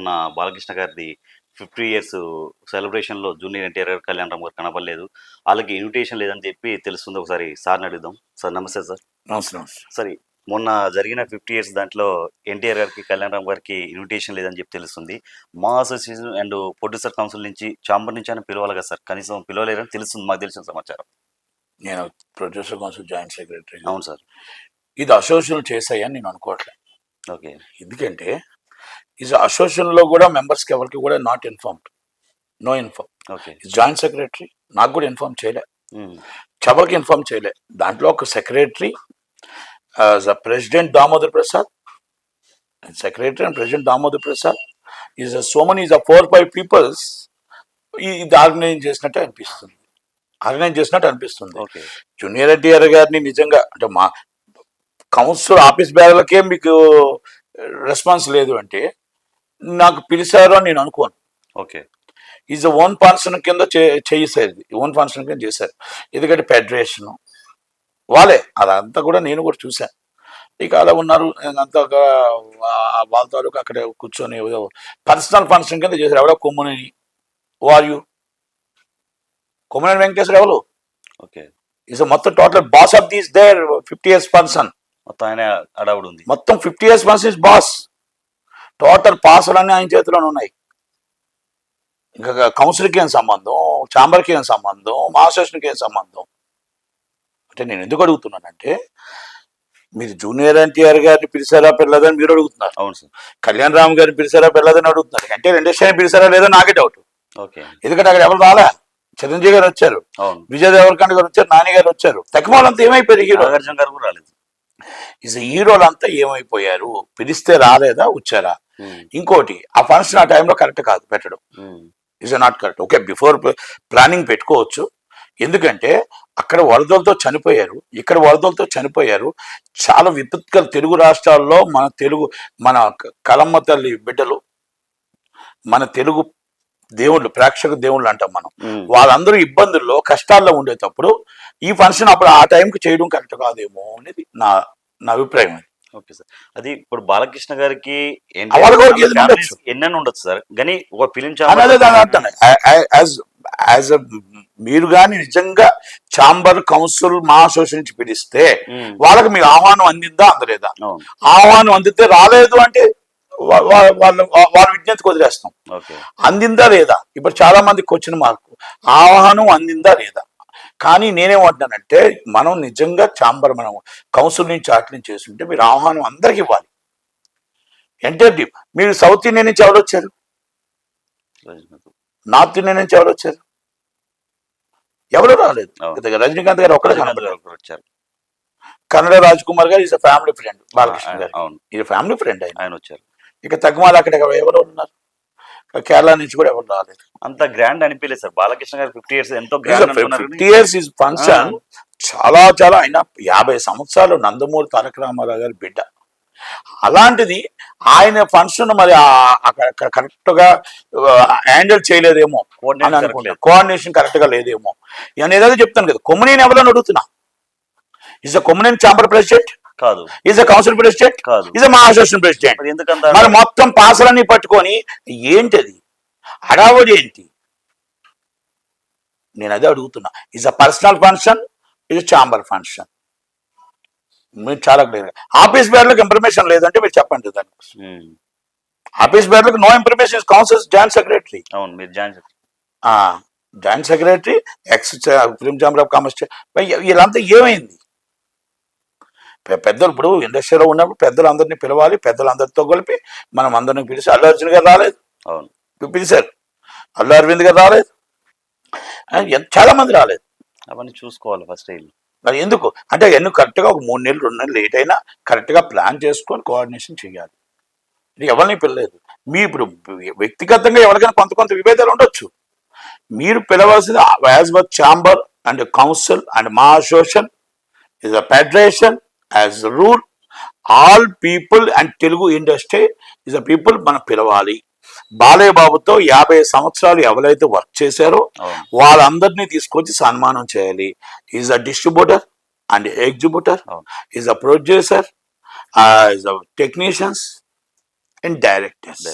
మొన్న బాలకృష్ణ గారిది 50 years సెలబ్రేషన్‌లో junior NTR గారు, కళ్యాణ్ రామ్ గారు కనపడలేదు. ఆళ్ళకి ఇన్విటేషన్ లేదని చెప్పి తెలుస్తుంది. ఒకసారి సార్‌ని అడుగుదాం. సార్ నమస్తే సార్. నమస్తే నమస్తే. సార్ మొన్న జరిగిన 50 ఇయర్స్ దాంట్లో ఎన్టీఆర్ గారికి, కళ్యాణ్ రామ్ గారికి ఇన్విటేషన్ లేదని చెప్పి తెలుస్తుంది. మా అసోసియేషన్ అండ్ ప్రొడ్యూసర్ కౌన్సిల్ నుంచి, చాంబర్ నుంచి అయినా పిలవాలి కదా సార్. కనీసం పిలవలేరని తెలుస్తుంది. మాకు తెలిసిన సమాచారం. నేను ప్రొడ్యూసర్ కౌన్సిల్ జాయింట్ సెక్రటరీ. అవును సార్. ఇది అసోసియేషన్ చేసాయని నేను అనుకోవట్లేదు. ఓకే. ఎందుకంటే ఇది అసోసియేషన్లో కూడా మెంబర్స్కి ఎవరికి కూడా not informed, no inform. Okay. Joint secretary నాకు కూడా ఇన్ఫార్మ్ చేయలే, హ్మ్. ఎవరికి ఇన్ఫార్మ్ చేయలే. దాంట్లో ఒక secretary president Damodar Prasad, secretary and president Damodar Prasad is someone is 4-5 peoples ఇది ఆర్గనైజ్ చేసినట్టు అనిపిస్తుంది. ఓకే. జూనియర్ ఎన్టీఆర్ గారిని నిజంగా అంటే మా కౌన్సిల్ ఆఫీస్ బ్యారలకే మీకు రెస్పాన్స్ లేదు అంటే నాకు పిలిచారు అని నేను అనుకోను. ఓకే. ఈజ్ ఓన్ ఫంక్షన్ కింద చేసేది, ఓన్ ఫంక్షన్ కింద చేశారు. ఎందుకంటే ఫెడరేషన్ వాళ్ళే అదంతా కూడా నేను కూడా చూశాను. ఇక అలా ఉన్నారు అంతా వాళ్ళ తాలూకు అక్కడ కూర్చొని పర్సనల్ ఫంక్షన్ కింద చేశారు. ఎవరో కొమ్మునేని వారు కొమ్మునేని వెంకటేశ్వర ఎవరు ఓకే. ఈజ్ మొత్తం total boss of these there 50 years person. మొత్తం ఆయన అడవుడు ఉంది. మొత్తం 50 years person is boss. Total పాసులన్నీ ఆయన చేతిలోనే ఉన్నాయి. ఇంకా కౌన్సిల్కి ఏం సంబంధం, ఛాంబర్కి ఏం సంబంధం, మా అసోసియేషన్కి ఏం సంబంధం అంటే నేను ఎందుకు అడుగుతున్నానంటే మీరు జూనియర్ ఎన్టీఆర్ గారిని పిలిచారా పిల్లదని మీరు అడుగుతున్నారు. అవును సార్. కళ్యాణ్ రామ్ గారిని పిలిచారా పిల్లదని అడుగుతున్నారు. అంటే రెండేసారి పిలిచారా లేదో నాకే డౌట్. ఓకే. ఎందుకంటే అక్కడ ఎవరు రాలే. చిరంజీవి గారు వచ్చారు, విజయ్ దేవరకొండ గారు వచ్చారు, నాని గారు వచ్చారు. తక్కువలంతా ఏమైపోయారు? హీరో నాగార్జున గారు కూడా రాలేదు. హీరోలంతా ఏమైపోయారు? పిలిస్తే రాలేదా, వచ్చారా? ఇంకోటి ఆ ఫంక్షన్ ఆ టైంలో కరెక్ట్ కాదు పెట్టడం. Is not correct. Okay, before planning పెట్టుకోవచ్చు. ఎందుకంటే అక్కడ వరదలతో చనిపోయారు, ఇక్కడ వరదలతో చనిపోయారు. చాలా విపత్కర తెలుగు రాష్ట్రాల్లో మన కలమ్మ తల్లి బిడ్డలు, మన తెలుగు దేవుళ్ళు, ప్రేక్షక దేవుళ్ళు అంటాం మనం. వాళ్ళందరూ ఇబ్బందుల్లో కష్టాల్లో ఉండేటప్పుడు ఈ ఫంక్షన్ అప్పుడు ఆ టైంకి చేయడం కరెక్ట్ కాదేమో అనేది నా అభిప్రాయం. Okay sir. అది ఇప్పుడు బాలకృష్ణ గారికి ఎన్నెన్ని ఉండొచ్చు సార్, కానీ ఒక ఫిలిం మీరు కానీ నిజంగా ఛాంబర్ కౌన్సిల్ మా అసోసియేషన్ నుంచి పిలిస్తే వాళ్ళకి మీకు ఆహ్వానం అందిందా అందలేదా? ఆహ్వానం అందితే రాలేదు అంటే వాళ్ళ విజ్ఞతకు వదిలేస్తాం. అందిందా లేదా? ఇప్పుడు చాలా మందికి వచ్చిన మార్కు ఆహ్వానం అందిందా లేదా? కానీ నేనేమంటున్నానంటే మనం నిజంగా ఛాంబర్ మనం కౌన్సిల్ నుంచి అట్ల నుంచి చేస్తుంటే మీరు ఆహ్వానం అందరికి ఇవ్వాలి. ఎంటర్టీ మీరు సౌత్ ఇండియా నుంచి ఎవరు వచ్చారు? నార్త్ ఇండియా నుంచి ఎవరు వచ్చారు? ఎవరు రాలేదు. రజనీకాంత్ గారు ఒక్కడే వచ్చారు. కన్నడ రాజ్ కుమార్ గారు ఈజ్ ఫ్యామిలీ ఫ్రెండ్ బాలకృష్ణ గారు, ఇది ఫ్యామిలీ ఫ్రెండ్ ఆయన వచ్చారు. ఇక తగ్మాల అక్కడ ఎవరు ఉన్నారు? కేరళ నుంచి కూడా ఎవరు రాలేదు. అంత గ్రాండ్ అనిపించలేదు సార్. బాలకృష్ణ గారు 50 years ఎంతో గ్రాండ్. 50 years ఇస్ ఫంక్షన్ చాలా చాలా. ఆయన 50 సంవత్సరాలు నందమూరి తారక రామారావు గారి బిడ్డ. అలాంటిది ఆయన ఫంక్షన్ మరి అక్కడ కరెక్ట్ గా హ్యాండిల్ చేయలేదేమో అని అనుకుంటా. కోఆర్డినేషన్ కరెక్ట్ గా లేదేమో నేను ఏదైతే చెప్తాను కదా. కొమ్మునేని ఎవరని అడుగుతున్నా. ఇస్ కొమ్మునేని ఛాంబర్ ప్రెసిడెంట్ కాదు, ఈజ్ అ కౌన్సిల్ ప్రెసిడెంట్ కాదు, ఈజ్ మా అసోసియేషన్ ప్రెసిడెంట్. మరి మొత్తం పాసలన్నీ పట్టుకొని ఏంటది అడావడి ఏంటి? నేను అదే అడుగుతున్నా. Is a personal function, is chamber function. మీరు చాలా క్లియర్. ఆఫీస్ బేర్లకు ఇన్ఫర్మేషన్ లేదంటే మీరు చెప్పండి దాన్ని. ఆఫీస్ బేర్లకు no information is council joint secretary. అవును, మీరు joint secretary ex film chamber of commerce. వీళ్ళంతా ఏమైంది? పెద్దలు ఇప్పుడు ఇండస్ట్రీలో ఉన్నప్పుడు పెద్దలందరినీ పిలవాలి, పెద్దలందరితో కలిపి మనం అందరినీ పిలిచి అల్లు అర్జున్ గారు రాలేదు, పిలిచారు. అల్లు అరవింద్ గారు రాలేదు, చాలా మంది రాలేదు. అవన్నీ చూసుకోవాలి ఫస్ట్. మరి ఎందుకు అంటే కరెక్ట్గా ఒక 3 నెలలు 2 నెలలు లేట్ అయినా కరెక్ట్గా ప్లాన్ చేసుకొని కోఆర్డినేషన్ చేయాలి. ఇది ఎవరిని పిలలేదు. మీ ఇప్పుడు వ్యక్తిగతంగా ఎవరికైనా కొంత విభేదాలు ఉండొచ్చు. మీరు పిలవాల్సింది యాజ్ బర్ ఛాంబర్ అండ్ కౌన్సిల్ అండ్ మా association is a federation. As a rule all people and Telugu industry is a people మనం పిలవాలి. బాలయ్య బాబుతో 50 సంవత్సరాలు ఎవరైతే వర్క్ చేశారో వాళ్ళందరినీ తీసుకొచ్చి సన్మానం చేయాలి. Is a distributor and exhibitor, is a producer, is a technicians, and directors.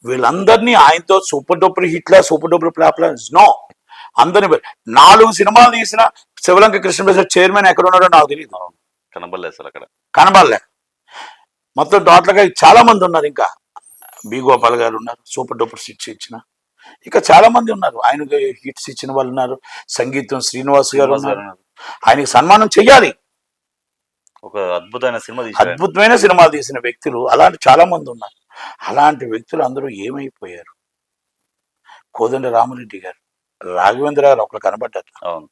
వీళ్ళందరినీ ఆయనతో సూపర్ డూపర్ హిట్లా సూపర్ డూపర్ ఫ్లాప్లా నో. అందరిని 4 సినిమాలు తీసిన శివలంక కృష్ణప్రసాద్ చైర్మన్ ఎక్కడ ఉన్నాడో నాకు తెలియదు, కనబడలేదు అసలు అక్కడ, కనబడలే. మొత్తం టోటల్గా చాలా మంది ఉన్నారు. ఇంకా బి గోపాల్ గారు ఉన్నారు, సూపర్ డూపర్ హిట్స్ ఇచ్చిన. ఇంకా చాలా మంది ఉన్నారు ఆయనకు హిట్స్ ఇచ్చిన వాళ్ళు ఉన్నారు. సంగీతం శ్రీనివాస్ గారు ఉన్నారు. ఆయనకి సన్మానం చెయ్యాలి. ఒక అద్భుతమైన సినిమా తీశారు. అద్భుతమైన సినిమాలు తీసిన వ్యక్తులు అలాంటి చాలా మంది ఉన్నారు. అలాంటి వ్యక్తులు అందరూ ఏమైపోయారు? కోదండ రామరెడ్డి గారు, రాఘవేంద్ర గారు ఒకరు కనబడ్డారు. అవును,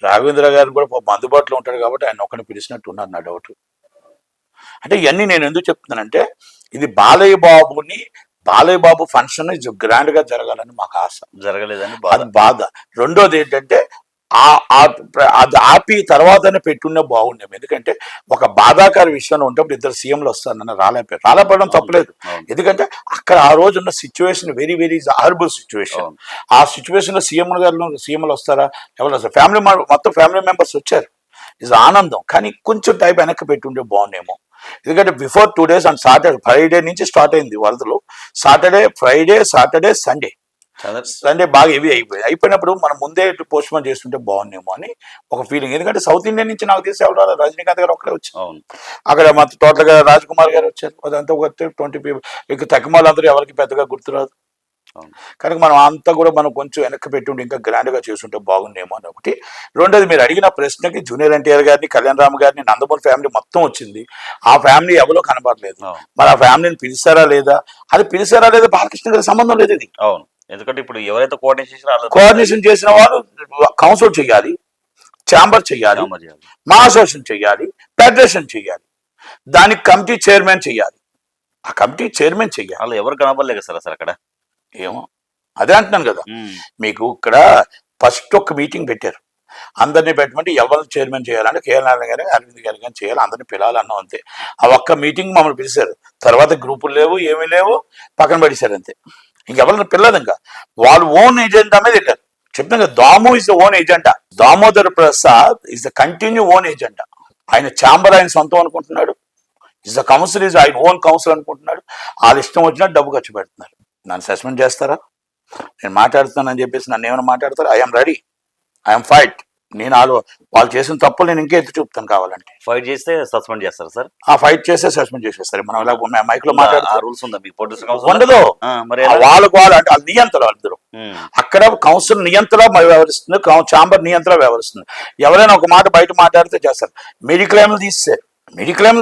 రాఘవేంద్ర గారు కూడా అందుబాటులో ఉంటాడు కాబట్టి ఆయన ఒకరిని పిలిచినట్టు ఉన్నారు నా డౌట్. అంటే ఇవన్నీ నేను ఎందుకు చెప్తున్నానంటే ఇది బాలయ్య బాబు ఫంక్షన్ గ్రాండ్ గా జరగాలని మాకు ఆశ. జరగలేదని అది బాధ. రెండోది ఏంటంటే అది ఆపి తర్వాతనే పెట్టున్న బాగుండేది. ఎందుకంటే ఒక బాధాకర విషయంలో ఉంటే ఇద్దరు సీఎంలు వస్తారని రాలేపడడం తప్పలేదు. ఎందుకంటే అక్కడ ఆ రోజు ఉన్న situation very very horrible situation. ఆ సిచ్యువేషన్ లో సీఎంలు వస్తారా, ఎవరు వస్తారు? మొత్తం ఫ్యామిలీ మెంబర్స్ వచ్చారు. ఇది ఆనందం. కానీ కొంచెం టైం వెనక్కి పెట్టుంటే బాగుండేమో. ఎందుకంటే before 2 days and Saturday Friday నుంచి స్టార్ట్ అయింది వరదలు. ఫ్రైడే సాటర్డే సండే బాగా హెవీ అయిపోయినప్పుడు మనం ముందే పోస్ట్ పోన్ చేస్తుంటే బాగుండేమో అని ఒక ఫీలింగ్. ఎందుకంటే సౌత్ ఇండియన్ నుంచి నాకు తెలిసి ఎవరు రజనీకాంత్ గారు ఒకటే వచ్చారు. అక్కడ మొత్తం టోటల్గా రాజ్ కుమార్ గారు వచ్చారు. అదంతా ఒక 20 people. ఇక తక్కువ అందరూ ఎవరికి పెద్దగా గుర్తురాదు. కనుక మనం అంతా కూడా మనం కొంచెం వెనక్కి పెట్టుంటే ఇంకా గ్రాండ్ గా చేసుంటే బాగుండేమో అని ఒకటి. రెండోది మీరు అడిగిన ప్రశ్నకి జూనియర్ ఎన్టీఆర్ గారిని, కళ్యాణ్ రామ్ గారిని, నందమూరి ఫ్యామిలీ మొత్తం వచ్చింది. ఆ ఫ్యామిలీ ఎవరో కనబడలేదు. మరి ఆ ఫ్యామిలీని పిలిచారా లేదా, అది పిలిచారా లేదా బాలకృష్ణ గారికి సంబంధం లేదు. ఇది అవును, ఎందుకంటే ఇప్పుడు ఎవరైతే కోఆర్డినేషన్ చేసిన వాళ్ళు కౌన్సిల్ చేయాలి, ఛాంబర్ చేయాలి, మా అసోసియేషన్ చేయాలి, ఫెడరేషన్ చేయాలి, దానికి కమిటీ చైర్మన్ చేయాలి. ఆ కమిటీ చైర్మన్ చేయాలి. ఎవరు కనబడలేదు సార్ అసలు అక్కడ. ఏమో అదే అంటున్నాను కదా, మీకు ఇక్కడ ఫస్ట్ ఒక మీటింగ్ పెట్టారు. అందరినీ పెట్టమంటే ఎవరు చైర్మన్ చేయాలంటే కేఎల్ నారాయణ గారు, అరవింద్ గారు కానీ చేయాలి, అందరినీ పిలాలన్నా అంతే. ఆ ఒక్క మీటింగ్ మమ్మల్ని పిలిచారు. తర్వాత గ్రూపులు లేవు, ఏమీ లేవు, పక్కన పడేశారు అంతే. ఇంకెవరిని పిల్లలు ఇంకా వాళ్ళు ఓన్ ఎజెండా మీద వెళ్ళారు. చెప్తాను కదా, Damu is the own agenda. Damodar Prasad is the continue own agenda. ఆయన ఛాంబర్ ఆయన సొంతం అనుకుంటున్నాడు. ఇస్ ద కౌన్సిల్ ఇస్ ఆయన ఓన్ కౌన్సిల్ అనుకుంటున్నాడు. వాళ్ళ ఇష్టం వచ్చినట్టు డబ్బు ఖర్చు పెడుతున్నారు. నన్ను సస్పెండ్ చేస్తారా? నేను మాట్లాడుతున్నానని చెప్పేసి నన్ను ఏమైనా మాట్లాడతారా? I'm ready, I'm fight. నేను వాళ్ళు చేసిన తప్పులు నేను ఇంకా ఎత్తి చూపుతాను. కావాలంటే ఫైట్ చేస్తే సస్పెండ్ చేస్తారు సార్. ఆ ఫైట్ చేస్తే సస్పెండ్ చేసేస్తారు. మనం ఇలా మైక్ లో రూల్స్ ఉందా మీకు? ఉండదు. వాళ్ళకు అంటే వాళ్ళ నియంత్రణ అందరూ అక్కడ కౌన్సిల్ నియంత్రణ వ్యవహరిస్తుంది, ఛాంబర్ నియంత్రణ వ్యవహరిస్తుంది. ఎవరైనా ఒక మాట బయట మాట్లాడితే చేస్తారు. మెడిక్లైమ్లు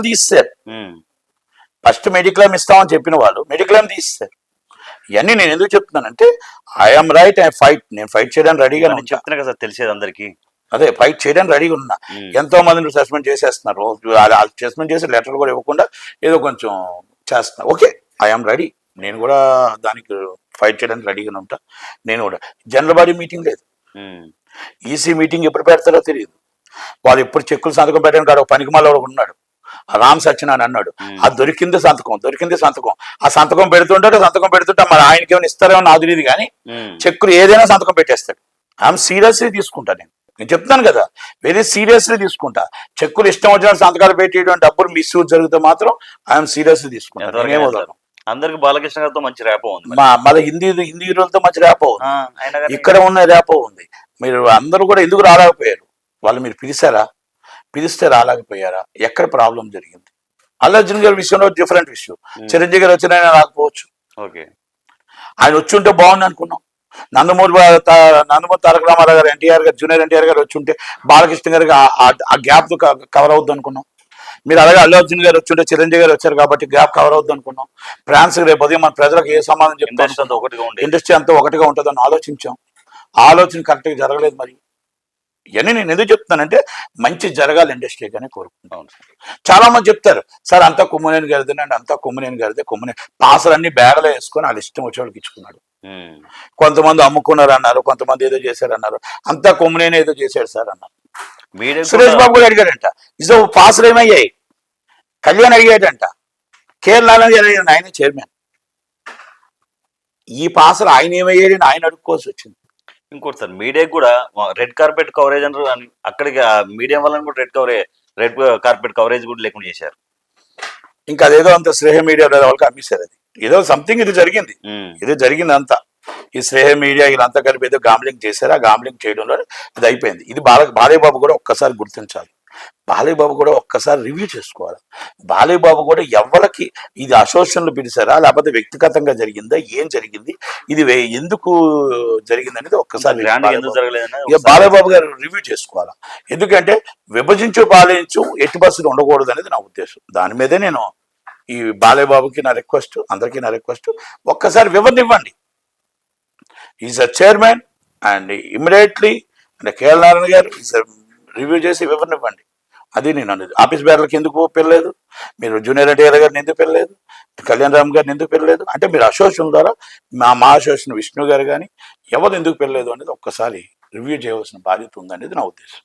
తీసేశారు. ఫస్ట్ మెడిక్లైమ్ ఇస్తామని చెప్పిన వాళ్ళు మెడిక్లైమ్ తీసేశారు. ఇవన్నీ నేను ఎందుకు చెప్తున్నానంటే ఐఎమ్ రైట్, ఐ ఫైట్. నేను ఫైట్ చేయడానికి రెడీగా చెప్తున్నా కదా సార్, తెలిసేది అందరికి. అదే ఫైట్ చేయడానికి రెడీగా ఉన్నా. ఎంతో మందిని సస్పెండ్ చేసేస్తున్నారు. సస్పెండ్ చేసి లెటర్లు కూడా ఇవ్వకుండా ఏదో కొంచెం చేస్తున్నారు. Okay, I'm ready. నేను కూడా దానికి ఫైట్ చేయడానికి రెడీగా ఉంటా. నేను కూడా జనరల్ బాడీ మీటింగ్ లేదు, ఈసీ మీటింగ్ ఎప్పుడు పెడతారో తెలియదు. వాళ్ళు ఎప్పుడు చెక్కులు సంతకం పెట్టడానికి కాదు, పనికి మళ్ళీ ఉన్నాడు రామ్ సత్యనారాయణ అన్నాడు. ఆ దొరికింది సంతకం. ఆ సంతకం పెడుతుంటే మరి ఆయనకి ఏమైనా ఇస్తారేమో నాకు తెలియదు, కానీ చెక్కులు ఏదైనా సంతకం పెట్టేస్తాడు. ఐఎమ్ సీరియస్లీ తీసుకుంటా. నేను చెప్తాను కదా, వెరీ సీరియస్లీ తీసుకుంటా. చెక్కులు ఇష్టం వచ్చిన సంతకాలు పెట్టేయడం, డబ్బులు మిస్యూజ్ జరిగితే మాత్రం ఐఎమ్ సీరియస్లీ తీసుకుంటా. అందరికి బాలకృష్ణ గారితో మంచి ర్యాపో ఉంది. మళ్ళీ హిందీ హీరోలతో మంచి ర్యాపో ఉంది. ఇక్కడ ఉన్న ర్యాపో ఉంది. మీరు అందరూ కూడా ఎందుకు రాలేకపోయారు? వాళ్ళు మీరు పిలిస్తే రాలేకపోయారా? ఎక్కడ ప్రాబ్లం జరిగింది? అల్లు అర్జున్ గారి విషయంలో డిఫరెంట్ విషయం. చిరంజీవి గారు వచ్చిన ఆయన రాకపోవచ్చు. ఆయన వచ్చి ఉంటే బాగుంది అనుకున్నాం. నందమూరి తారక రామారావు గారు, ఎన్టీఆర్ గారు, జూనియర్ ఎన్టీఆర్ గారు వచ్చి ఉంటే బాలకృష్ణ గారికి ఆ గ్యాప్ కవర్ అవుద్ది అనుకున్నాం. మీరు అలాగే అల్లు అర్జున్ గారు వచ్చి ఉంటే చిరంజీవి గారు వచ్చారు కాబట్టి గ్యాప్ కవర్ అవుద్ది అనుకున్నాం. ఫ్రాన్స్ రేపు ఉదయం మన ప్రజలకు ఏ సమాధానం చెప్తాం, ఇండస్ట్రీ అంతా ఒకటిగా ఉంటుందని ఆలోచించాం. ఆలోచన కరెక్ట్గా జరగలేదు. మరి ఇవన్నీ నేను ఎందుకు చెప్తానంటే మంచి జరగాలి ఇండస్ట్రీగానే కోరుకుంటాం. చాలా మంది చెప్తారు సార్ అంతా కుమ్మనేని గారిదేనండి, అంతా కుమ్మనేని గారిదే. పాసలన్నీ బేడలో వేసుకొని వాళ్ళ ఇష్టం వచ్చేవాళ్ళకి ఇచ్చుకున్నాడు. కొంతమంది అమ్ముకున్నారు అన్నారు, కొంతమంది ఏదో చేశారు అన్నారు. అంతా కుమ్మనేని ఏదో చేశాడు సార్ అన్నారు. సురేష్ బాబు కూడా అడిగాడంట, ఇదో పాసలు ఏమయ్యాయి? కళ్యాణ్ అడిగాడంట, కేఎల్ నారాయణ ఆయన చైర్మన్. ఈ పాసలు ఆయన ఏమయ్యాడని ఆయన అడుక్కోవాల్సి వచ్చింది. ఇంకోటి సార్, మీడియా కూడా రెడ్ కార్పెట్ కవరేజ్ అని అక్కడికి మీడియా వాళ్ళని కూడా రెడ్ కార్పెట్ కవరేజ్ కూడా లేకుండా చేశారు. ఇంకా అదేదో అంత శ్రేహ మీడియా వాళ్ళకి అమ్మేశారు. అది ఏదో సంథింగ్ ఇది జరిగింది, ఇది జరిగింది అంతా. ఈ శ్రేహ మీడియా వీళ్ళంతా కలిపి ఏదో గాంబ్లింగ్ చేశారు. ఆ గాంబ్లింగ్ చేయడంలో అది అయిపోయింది. ఇది బాలయ్య బాబు కూడా ఒక్కసారి గుర్తించాలి. బాలయ్య బాబు కూడా ఒక్కసారి రివ్యూ చేసుకోవాలి. బాలయ్య బాబు కూడా ఎవరికి ఇది అసోసియేషన్లు పిలిచారా, లేకపోతే వ్యక్తిగతంగా జరిగిందా, ఏం జరిగింది, ఇది ఎందుకు జరిగింది అనేది ఒక్కసారి ఎందుకు జరగలేదని ఇక బాలయ్య బాబు గారు రివ్యూ చేసుకోవాలా. ఎందుకంటే విభజించు పాలించు ఎట్టి బస్సులు ఉండకూడదు అనేది నా ఉద్దేశం. దాని మీదే నేను ఈ బాలయ్య బాబుకి నా రిక్వెస్ట్, అందరికీ నా రిక్వెస్ట్, ఒక్కసారి వివరణ ఇవ్వండి. Is a chairman and immediately అంటే కేఎల్ నారాయణ గారు రివ్యూ చేసి వివరణ ఇవ్వండి. అది నేను అనేది. ఆఫీస్ బేర్లకు ఎందుకు పిల్లలేదు, మీరు జూనియర్ ఎన్టీఆర్ గారిని ఎందుకు పిల్లలేదు, కళ్యాణ్ రామ్ గారిని ఎందుకు పిల్లలేదు అంటే మీరు అసోసియేషన్ ద్వారా మా అసోసియేషన్ విష్ణు గారు కానీ ఎవరు ఎందుకు పిల్లలేదు అనేది ఒక్కసారి రివ్యూ చేయవలసిన బాధ్యత ఉందనేది నా ఉద్దేశం.